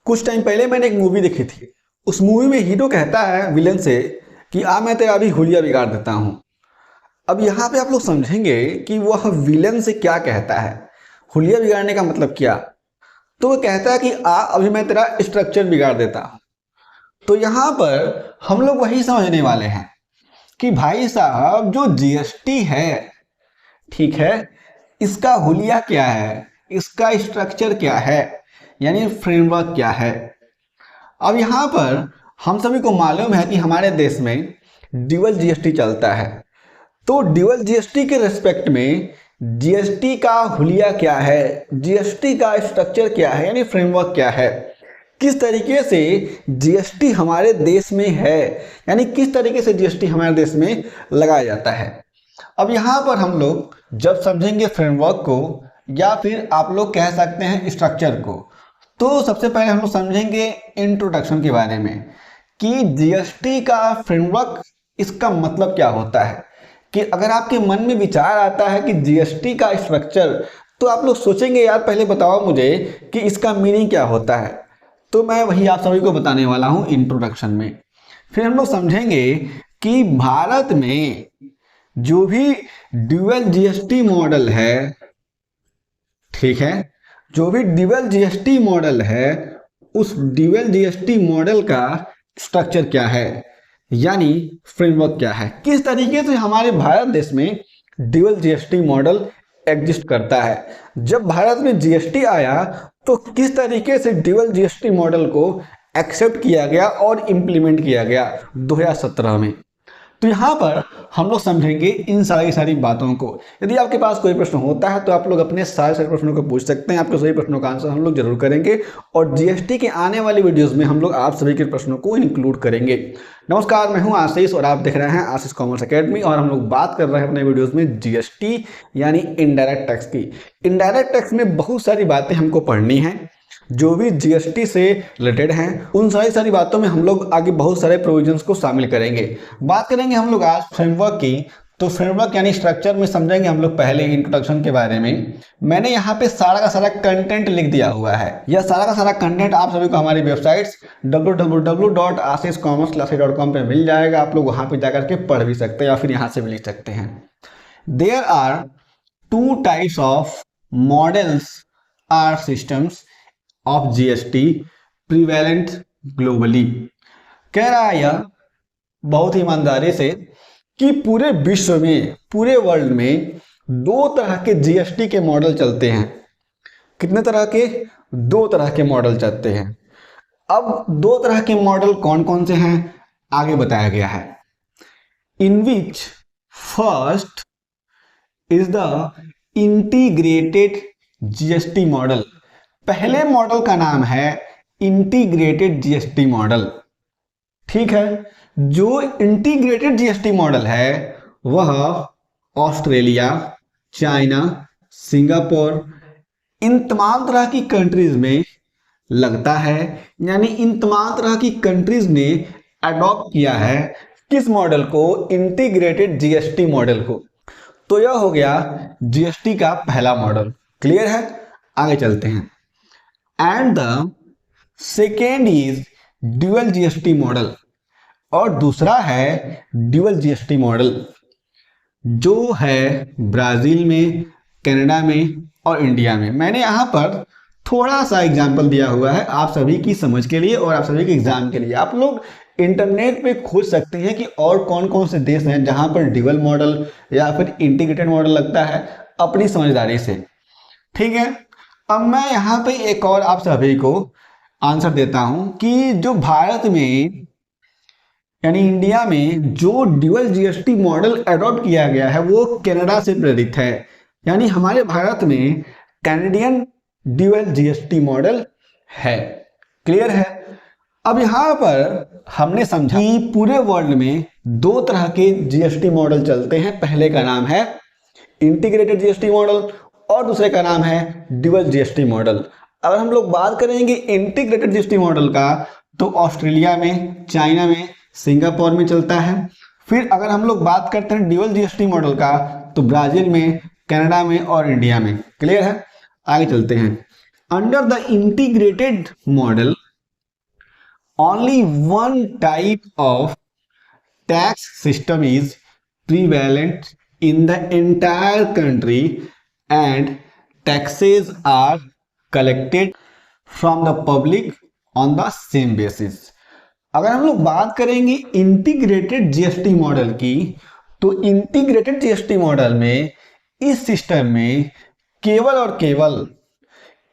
कुछ टाइम पहले मैंने एक मूवी देखी थी। उस मूवी में हीरो कहता है विलन से कि आ मैं तेरा अभी हुलिया बिगाड़ देता हूँ। अब यहाँ पे आप लोग समझेंगे कि वह विलन से क्या कहता है। हुलिया बिगाड़ने का मतलब क्या? तो वो कहता है कि आ अभी मैं तेरा स्ट्रक्चर बिगाड़ देता हूँ। तो यहाँ पर हम लोग वही समझने वाले हैं कि भाई साहब जो जीएसटी है, ठीक है, इसका हुलिया क्या है, इसका स्ट्रक्चर क्या है, यानी फ्रेमवर्क क्या है। अब यहाँ पर हम सभी को मालूम है कि हमारे देश में ड्यूअल जीएसटी चलता है। तो ड्यूअल जीएसटी के रेस्पेक्ट में जीएसटी का हुलिया क्या है, जीएसटी का स्ट्रक्चर क्या है, यानी फ्रेमवर्क क्या है, किस तरीके से जीएसटी हमारे देश में है, यानी किस तरीके से जीएसटी हमारे देश में लगाया जाता है। अब यहाँ पर हम लोग जब समझेंगे फ्रेमवर्क को या फिर आप लोग कह सकते हैं स्ट्रक्चर को, तो सबसे पहले हम लोग समझेंगे इंट्रोडक्शन के बारे में कि जीएसटी का फ्रेमवर्क, इसका मतलब क्या होता है। कि अगर आपके मन में विचार आता है कि जीएसटी का स्ट्रक्चर, तो आप लोग सोचेंगे यार पहले बताओ मुझे कि इसका मीनिंग क्या होता है। तो मैं वही आप सभी को बताने वाला हूं इंट्रोडक्शन में। फिर हम लोग समझेंगे कि भारत में जो भी ड्यूअल जीएसटी मॉडल है, ठीक है, जो भी ड्यूअल जीएसटी मॉडल है, उस ड्यूअल जीएसटी मॉडल का स्ट्रक्चर क्या है, यानी फ्रेमवर्क क्या है, किस तरीके से हमारे भारत देश में ड्यूअल जीएसटी मॉडल एग्जिस्ट करता है। जब भारत में जीएसटी आया तो किस तरीके से ड्यूअल जीएसटी मॉडल को एक्सेप्ट किया गया और इम्प्लीमेंट किया गया 2017 में। तो यहाँ पर हम लोग समझेंगे इन सारी बातों को। यदि आपके पास कोई प्रश्न होता है तो आप लोग अपने सारे प्रश्नों को पूछ सकते हैं। आपके सभी प्रश्नों का आंसर हम लोग जरूर करेंगे और जीएसटी के आने वाली वीडियोस में हम लोग आप सभी के प्रश्नों को इंक्लूड करेंगे। नमस्कार, मैं हूं आशीष और आप देख रहे हैं आशीष कॉमर्स एकेडमी और हम लोग बात कर रहे हैं अपने वीडियोस में जीएसटी यानी इनडायरेक्ट टैक्स की। इनडायरेक्ट टैक्स में बहुत सारी बातें हमको पढ़नी है जो भी जीएसटी से रिलेटेड हैं। उन सारी बातों में हम लोग आगे बहुत सारे प्रोविजंस को शामिल करेंगे। बात करेंगे हम लोग आज फ्रेमवर्क की। तो फ्रेमवर्क यानी स्ट्रक्चर में समझेंगे हम लोग पहले इंट्रोडक्शन के बारे में। मैंने यहाँ पे सारा का सारा कंटेंट लिख दिया हुआ है। यह सारा का सारा कंटेंट आप सभी को हमारी वेबसाइट्स www.ashishcommerceclasses.com पे मिल जाएगा। आप लोग वहां पे जाकर के पढ़ भी सकते हैं या फिर यहाँ से भी लिख सकते हैं। There are two types of models or systems of GST prevalent globally. कह रहा है यह बहुत ईमानदारी से कि पूरे विश्व में, पूरे वर्ल्ड में दो तरह के जीएसटी के मॉडल चलते हैं। कितने तरह के? दो तरह के मॉडल चलते हैं। अब दो तरह के मॉडल कौन कौन से हैं आगे बताया गया है। In which first is the integrated GST model. पहले मॉडल का नाम है इंटीग्रेटेड जीएसटी मॉडल, ठीक है। जो इंटीग्रेटेड जीएसटी मॉडल है वह ऑस्ट्रेलिया, चाइना, सिंगापुर, इन तमाम तरह की कंट्रीज में लगता है, यानी इन तमाम तरह की कंट्रीज ने अडॉप्ट किया है किस मॉडल को? इंटीग्रेटेड जीएसटी मॉडल को। तो यह हो गया जीएसटी का पहला मॉडल। क्लियर है? आगे चलते हैं। And the second is dual GST model, और दूसरा है ड्यूअल जीएसटी मॉडल जो है ब्राजील में, कनाडा में और इंडिया में। मैंने यहाँ पर थोड़ा सा एग्जांपल दिया हुआ है आप सभी की समझ के लिए और आप सभी के एग्जाम के लिए। आप लोग इंटरनेट पे खोज सकते हैं कि और कौन कौन से देश हैं जहां पर ड्यूअल मॉडल या फिर इंटीग्रेटेड मॉडल लगता है, अपनी समझदारी से, ठीक है। अब मैं यहाँ पे एक और आप सभी को आंसर देता हूं कि जो भारत में यानी इंडिया में जो ड्यूअल जीएसटी मॉडल अडॉप्ट किया गया है वो कनाडा से प्रेरित है। यानी हमारे भारत में कैनेडियन ड्यूअल जीएसटी मॉडल है। क्लियर है? अब यहाँ पर हमने समझा कि पूरे वर्ल्ड में दो तरह के जीएसटी मॉडल चलते हैं। पहले का नाम है इंटीग्रेटेड जीएसटी मॉडल और दूसरे का नाम है ड्यूअल जीएसटी मॉडल। अगर हम लोग बात करेंगे इंटीग्रेटेड जीएसटी मॉडल का तो ऑस्ट्रेलिया में, चाइना में, सिंगापुर में चलता है। फिर अगर हम लोग बात करते हैं ड्यूअल जीएसटी मॉडल का तो ब्राजील में, कनाडा में और इंडिया में। क्लियर है? आगे चलते हैं। Under the integrated model only one type of tax system is prevalent in the entire country and taxes are collected from the public on the same basis। अगर हम लोग बात करेंगे इंटीग्रेटेड जीएसटी मॉडल की, तो इंटीग्रेटेड जीएसटी मॉडल में इस system में केवल और केवल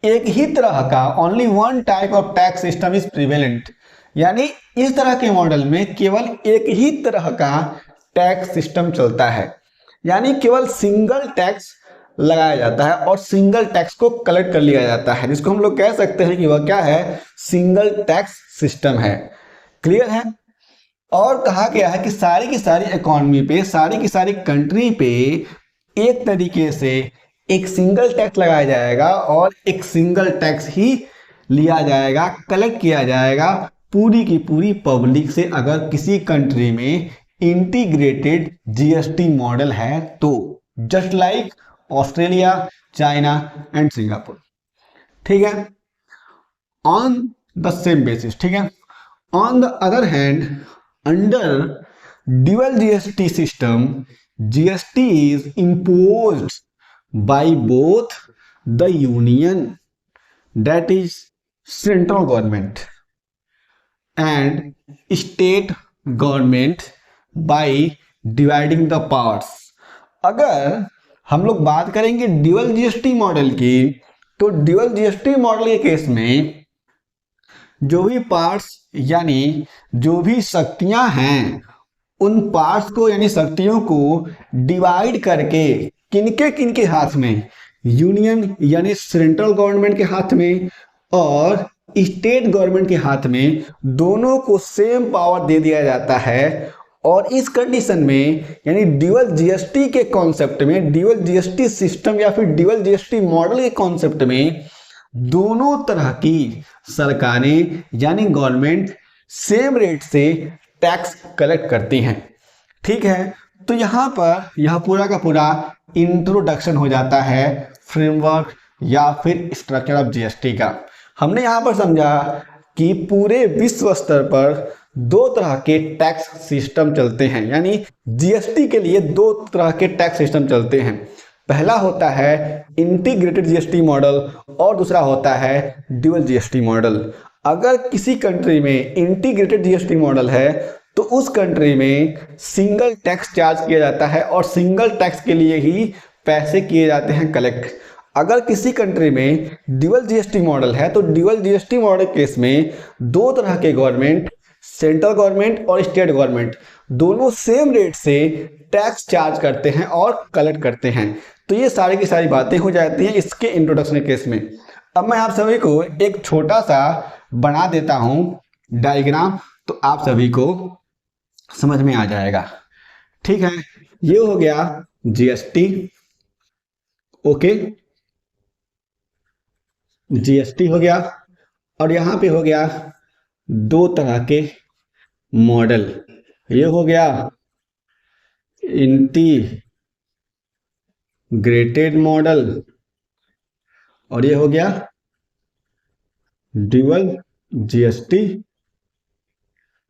एक ही तरह का only one type of tax system is prevalent, यानी इस तरह के मॉडल में केवल एक ही तरह का टैक्स सिस्टम चलता है, यानी केवल सिंगल टैक्स लगाया जाता है और सिंगल टैक्स को कलेक्ट कर लिया जाता है, जिसको हम लोग कह सकते हैं कि वह क्या है, सिंगल टैक्स सिस्टम है। क्लियर है। और कहा गया है कि सारी की सारी इकोनॉमी पे, सारी की सारी कंट्री पे एक तरीके से एक सिंगल टैक्स लगाया जाएगा और एक सिंगल टैक्स ही लिया जाएगा, कलेक्ट किया जाएगा पूरी की पूरी पब्लिक से। अगर किसी कंट्री में इंटीग्रेटेड जीएसटी मॉडल है तो, just like Australia, China and Singapore. ठीक है, ऑन द सेम बेसिस। ठीक है। On the other hand, under dual GST system, GST is imposed by both the union, that is central government, and state government by dividing the parts। अगर हम लोग बात करेंगे dual GST model की, तो dual GST model के case में जो भी पार्ट्स यानी जो भी शक्तियां हैं, उन पार्ट्स को यानी शक्तियों को डिवाइड करके किनके हाथ में, यूनियन यानी सेंट्रल गवर्नमेंट के हाथ में और स्टेट गवर्नमेंट के हाथ में, दोनों को सेम पावर दे दिया जाता है। और इस कंडीशन में यानी ड्यूअल जीएसटी के कॉन्सेप्ट में, ड्यूअल जीएसटी सिस्टम या फिर ड्यूअल जीएसटी मॉडल के कॉन्सेप्ट में दोनों तरह की सरकारें यानी गवर्नमेंट सेम रेट से टैक्स कलेक्ट करती हैं। ठीक है, तो यहाँ पर यह पूरा का पूरा इंट्रोडक्शन हो जाता है फ्रेमवर्क या फिर स्ट्रक्चर ऑफ जीएसटी का। हमने यहाँ पर समझा कि पूरे विश्व स्तर पर दो तरह के टैक्स सिस्टम चलते हैं, यानी जीएसटी के लिए दो तरह के टैक्स सिस्टम चलते हैं। पहला होता है इंटीग्रेटेड जीएसटी मॉडल और दूसरा होता है ड्यूअल जीएसटी मॉडल। अगर किसी कंट्री में इंटीग्रेटेड जीएसटी मॉडल है तो उस कंट्री में सिंगल टैक्स चार्ज किया जाता है और सिंगल टैक्स के लिए ही पैसे किए जाते हैं कलेक्ट। अगर किसी कंट्री में ड्यूअल जीएसटी मॉडल है तो ड्यूअल जीएसटी मॉडल केस में दो तरह के गवर्नमेंट, सेंट्रल गवर्नमेंट और स्टेट गवर्नमेंट, दोनों सेम रेट से टैक्स चार्ज करते हैं और कलेक्ट करते हैं। तो ये सारी की सारी बातें हो जाती हैं इसके इंट्रोडक्शन के केस में। अब मैं आप सभी को एक छोटा सा बना देता हूं डायग्राम, तो आप सभी को समझ में आ जाएगा। ठीक है, ये हो गया जीएसटी। ओके, जीएसटी हो गया और यहां पे हो गया दो तरह के मॉडल। ये हो गया इंटीग्रेटेड मॉडल और ये हो गया ड्यूअल जीएसटी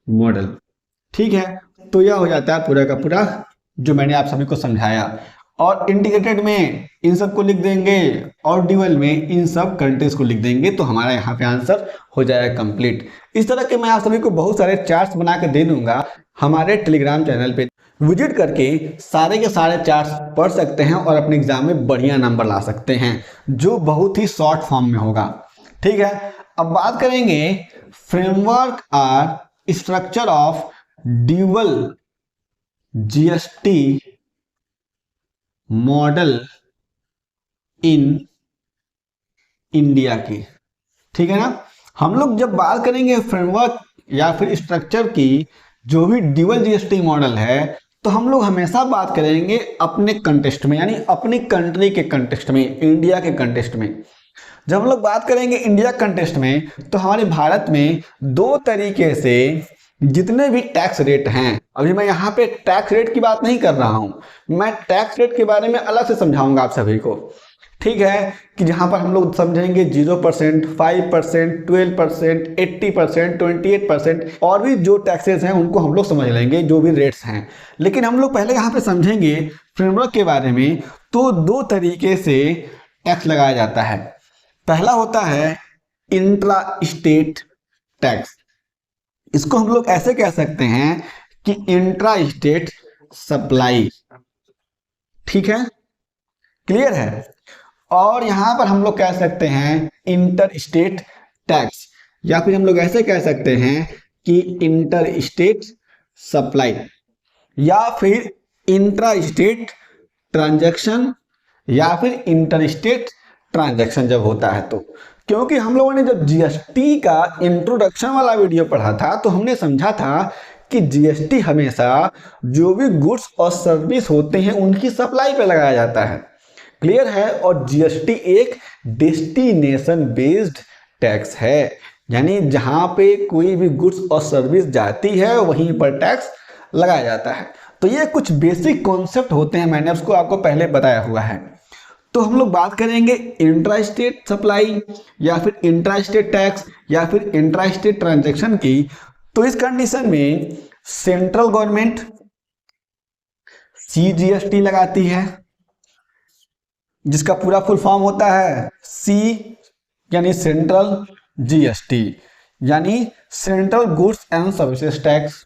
मॉडल। ठीक है, तो यह हो जाता है पूरा का पूरा जो मैंने आप सभी को समझाया। और इंटीग्रेटेड में इन सब को लिख देंगे और ड्यूअल में इन सब कंट्रीज को लिख देंगे, तो हमारा यहाँ पे आंसर हो जाएगा कंप्लीट। इस तरह के मैं आप सभी को बहुत सारे चार्ट्स बना के दे दूंगा हमारे टेलीग्राम चैनल पे। विजिट करके सारे के सारे चार्ट्स पढ़ सकते हैं और अपने एग्जाम में बढ़िया नंबर ला सकते हैं, जो बहुत ही शॉर्ट फॉर्म में होगा। ठीक है, अब बात करेंगे फ्रेमवर्क और structure of dual GST model in India की। ठीक है ना, हम लोग जब बात करेंगे फ्रेमवर्क या फिर स्ट्रक्चर की जो भी ड्यूअल जीएसटी मॉडल है, तो हम लोग हमेशा बात करेंगे अपने कंटेक्स्ट में, यानी अपनी कंट्री के कंटेक्स्ट में, इंडिया के कंटेक्स्ट में। जब हम लोग बात करेंगे इंडिया कंटेक्स्ट में, तो हमारे भारत में दो तरीके से जितने भी टैक्स रेट हैं, अभी मैं यहाँ पे टैक्स रेट की बात नहीं कर रहा हूँ, मैं टैक्स रेट के बारे में अलग से समझाऊंगा आप सभी को। ठीक है, कि जहां पर हम लोग समझेंगे 0%, 5%, 12%, 80%, 28% और भी जो टैक्सेस हैं उनको हम लोग समझ लेंगे, जो भी रेट्स हैं। लेकिन हम लोग पहले यहाँ पे समझेंगे फ्रेमवर्क के बारे में। तो दो तरीके से टैक्स लगाया जाता है। पहला होता है इंट्रा स्टेट टैक्स। इसको हम लोग ऐसे कह सकते हैं कि इंट्रा स्टेट सप्लाई। ठीक है, क्लियर है। और यहां पर हम लोग कह सकते हैं इंटर स्टेट टैक्स, या फिर हम लोग ऐसे कह सकते हैं कि इंटर स्टेट सप्लाई, या फिर इंट्रा स्टेट ट्रांजैक्शन, या फिर इंटर स्टेट ट्रांजैक्शन जब होता है तो। क्योंकि हम लोगों ने जब जीएसटी का इंट्रोडक्शन वाला वीडियो पढ़ा था तो हमने समझा था कि जीएसटी हमेशा जो भी गुड्स और सर्विस होते हैं उनकी सप्लाई पे लगाया जाता है। क्लियर है। और जीएसटी एक डेस्टिनेशन बेस्ड टैक्स है, यानी जहां पे कोई भी गुड्स और सर्विस जाती है वहीं पर टैक्स लगाया जाता है। तो ये कुछ बेसिक कॉन्सेप्ट होते हैं, मैंने उसको आपको पहले बताया हुआ है। तो हम लोग बात करेंगे इंट्रा स्टेट सप्लाई या फिर इंट्रा स्टेट टैक्स या फिर इंट्रा स्टेट ट्रांजैक्शन की। तो इस कंडीशन में सेंट्रल गवर्नमेंट सीजीएसटी लगाती है, जिसका पूरा फुल फॉर्म होता है सी यानी सेंट्रल जीएसटी, यानी central goods and services tax.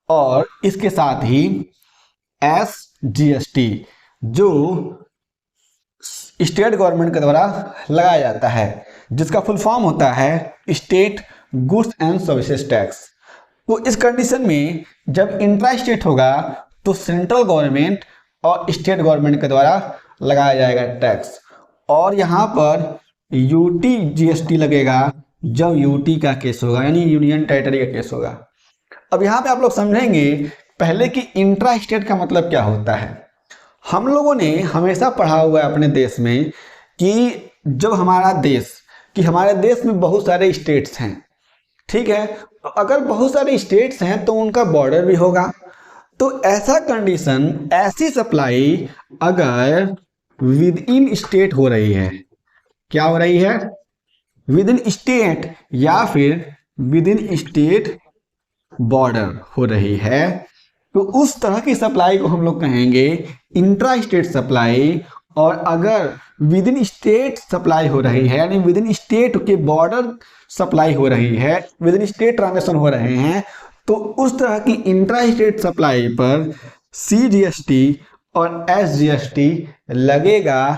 और इसके साथ ही एसजीएसटी जो स्टेट गवर्नमेंट के द्वारा लगाया जाता है, जिसका फुल फॉर्म होता है state goods and services tax. तो इस कंडीशन में जब इंट्रा स्टेट होगा तो सेंट्रल गवर्नमेंट और स्टेट गवर्नमेंट के द्वारा लगाया जाएगा टैक्स। और यहाँ पर यूटी जीएसटी लगेगा जब यूटी का केस होगा, यानी यूनियन टेरिटरी का केस होगा। अब यहाँ पे आप लोग समझेंगे पहले कि इंट्रा स्टेट का मतलब क्या होता है। हम लोगों ने हमेशा पढ़ा हुआ है अपने देश में कि जब हमारे देश में बहुत सारे स्टेट्स हैं, ठीक है, तो अगर बहुत सारे स्टेट्स हैं तो उनका बॉर्डर भी होगा। तो ऐसा कंडीशन, ऐसी सप्लाई अगर विद इन स्टेट हो रही है, क्या हो रही है, विद इन स्टेट या फिर विद इन स्टेट बॉर्डर हो रही है, तो उस तरह की सप्लाई को हम लोग कहेंगे इंट्रा स्टेट सप्लाई। और अगर विद इन स्टेट सप्लाई हो रही है, यानी विद इन स्टेट के बॉर्डर सप्लाई हो रही है, विद इन स्टेट ट्रांजैक्शन हो रहे हैं, तो उस तरह की इंट्रा स्टेट सप्लाई पर सीजीएसटी और एसजीएसटी लगेगा।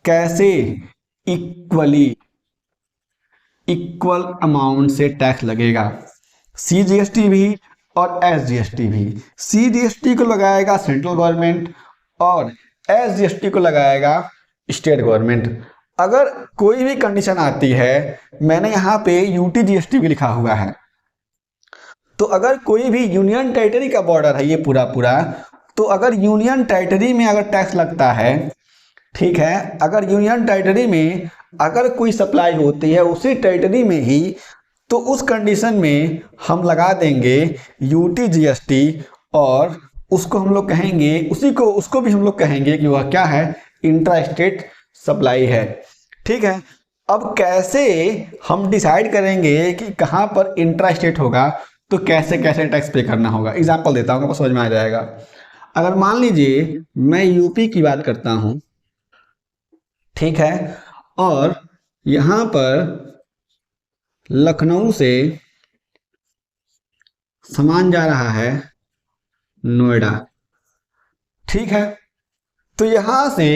कैसे? इक्वल अमाउंट से टैक्स लगेगा, सीजीएसटी भी और एसजीएसटी भी। सीजीएसटी को लगाएगा सेंट्रल गवर्नमेंट और एसजीएसटी को लगाएगा स्टेट गवर्नमेंट। अगर कोई भी कंडीशन आती है, मैंने यहाँ पे यूटी जीएसटी भी लिखा हुआ है, तो अगर कोई भी यूनियन टेरिटरी का बॉर्डर है ये पूरा, तो अगर यूनियन टेरिटरी में अगर टैक्स लगता है, ठीक है, अगर यूनियन टेरिटरी में अगर कोई सप्लाई होती है उसी टेरिटरी में ही, तो उस कंडीशन में हम लगा देंगे यूटी जीएसटी और उसको हम लोग कहेंगे, उसको भी हम लोग कहेंगे कि वह क्या है, इंट्रा स्टेट सप्लाई है। ठीक है। अब कैसे हम डिसाइड करेंगे कि कहाँ पर इंट्रा स्टेट होगा, तो कैसे कैसे टैक्स पे करना होगा। एग्जाम्पल देता हूँ, आपको समझ में आ जाएगा। अगर मान लीजिए मैं यूपी की बात करता हूँ, ठीक है, और यहाँ पर लखनऊ से सामान जा रहा है नोएडा, ठीक है, तो यहां से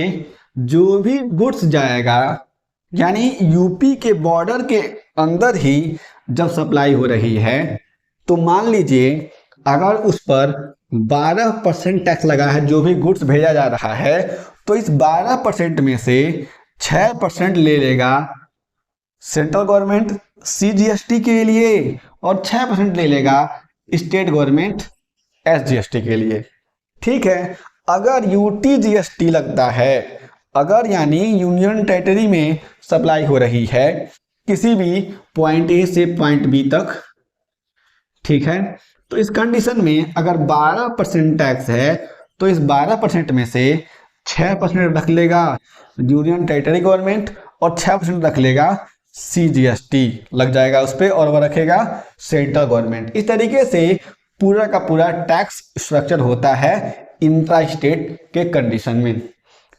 जो भी गुड्स जाएगा, यानी यूपी के बॉर्डर के अंदर ही जब सप्लाई हो रही है, तो मान लीजिए अगर उस पर 12% टैक्स लगा है, जो भी गुड्स भेजा जा रहा है, तो इस 12% में से 6% ले लेगा सेंट्रल गवर्नमेंट सीजीएसटी के लिए और 6% ले लेगा स्टेट गवर्नमेंट एसजीएसटी के लिए। ठीक है। अगर यूटी जीएसटी लगता है, अगर यानी यूनियन टेरिटरी में सप्लाई हो रही है किसी भी पॉइंट ए से पॉइंट बी तक, ठीक है, तो इस कंडीशन में अगर 12% टैक्स है, तो इस 12% में से 6% रख लेगा यूनियन टेरिटरी गवर्नमेंट और 6% रख लेगा CGST लग जाएगा उस पर, और वह रखेगा सेंट्रल गवर्नमेंट। इस तरीके से पूरा का पूरा टैक्स स्ट्रक्चर होता है इंट्रा स्टेट के कंडीशन में,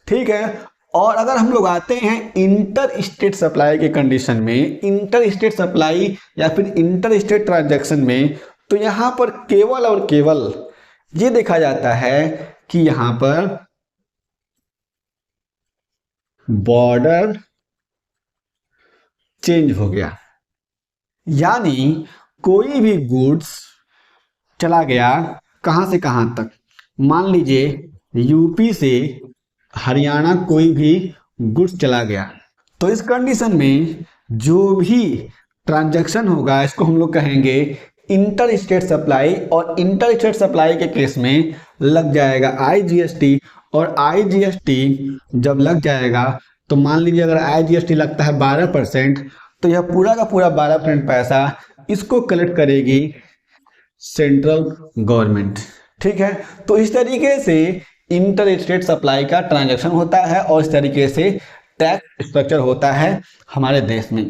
ठीक है। और अगर हम लोग आते हैं इंटर स्टेट सप्लाई के कंडीशन में, इंटर स्टेट सप्लाई या फिर इंटर स्टेट ट्रांजैक्शन में, तो यहां पर केवल और केवल ये देखा जाता है कि यहां पर बॉर्डर चेंज हो गया, यानी कोई भी गुड्स चला गया कहां से कहां तक, मान लीजिए यूपी से हरियाणा कोई भी गुड्स चला गया, तो इस कंडीशन में जो भी ट्रांजैक्शन होगा इसको हम लोग कहेंगे इंटर स्टेट सप्लाई, और इंटर स्टेट सप्लाई के केस में लग जाएगा IGST, और IGST जब लग जाएगा तो मान लीजिए अगर IGST लगता है 12%, तो यह पूरा का पूरा 12% पैसा इसको कलेक्ट करेगी सेंट्रल गवर्नमेंट, ठीक है। तो इस तरीके से इंटर स्टेट सप्लाई का ट्रांजैक्शन होता है और इस तरीके से टैक्स स्ट्रक्चर होता है हमारे देश में।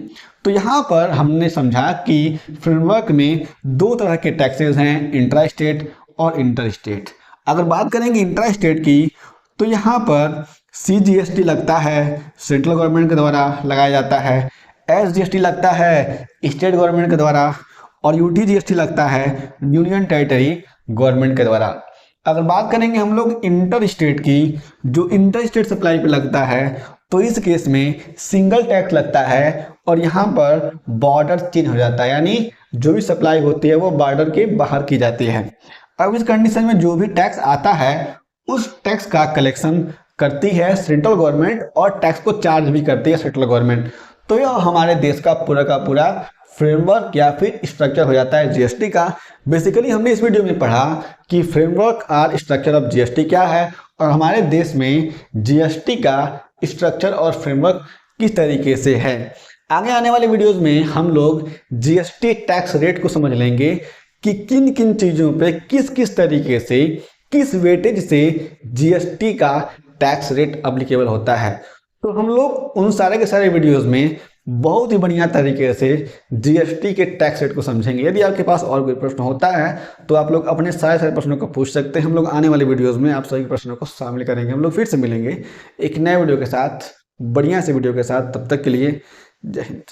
तो यहाँ पर हमने समझा कि फ्रेमवर्क में दो तरह के टैक्सेस हैं, इंट्रा स्टेट और इंटर स्टेट। अगर बात करेंगे इंट्रा स्टेट की, तो यहाँ पर CGST लगता है, सेंट्रल गवर्नमेंट के द्वारा लगाया जाता है, SGST लगता है स्टेट गवर्नमेंट के द्वारा, और UTGST लगता है यूनियन टेरिटरी गवर्नमेंट के द्वारा। अगर बात करेंगे हम लोग इंटर स्टेट की, जो इंटर स्टेट सप्लाई पे लगता है, तो इस केस में सिंगल टैक्स लगता है और यहाँ पर बॉर्डर चेंज हो जाता है, यानी जो भी सप्लाई होती है वो बॉर्डर के बाहर की जाती है। अब इस कंडीशन में जो भी टैक्स आता है उस टैक्स का कलेक्शन करती है सेंट्रल गवर्नमेंट और टैक्स को चार्ज भी करती है सेंट्रल गवर्नमेंट। तो यह हमारे देश का पूरा फ्रेमवर्क या फिर स्ट्रक्चर हो जाता है GST का। बेसिकली हमने इस वीडियो में पढ़ा कि फ्रेमवर्क और स्ट्रक्चर ऑफ GST क्या है और हमारे देश में GST का स्ट्रक्चर और फ्रेमवर्क किस तरीके से है। आगे आने वाले वीडियोस में हम लोग GST टैक्स रेट को समझ लेंगे कि किन किन चीज़ों पे किस किस तरीके से, किस वेटेज से GST का टैक्स रेट अप्लीकेबल होता है। तो हम लोग उन सारे के सारे वीडियोस में बहुत ही बढ़िया तरीके से GST के टैक्स रेट को समझेंगे। यदि आपके पास और कोई प्रश्न होता है तो आप लोग अपने सारे प्रश्नों को पूछ सकते हैं। हम लोग आने वाले वीडियोस में आप सभी प्रश्नों को शामिल करेंगे। हम लोग फिर से मिलेंगे एक नए वीडियो के साथ, बढ़िया से वीडियो के साथ। तब तक के लिए जय हिंद।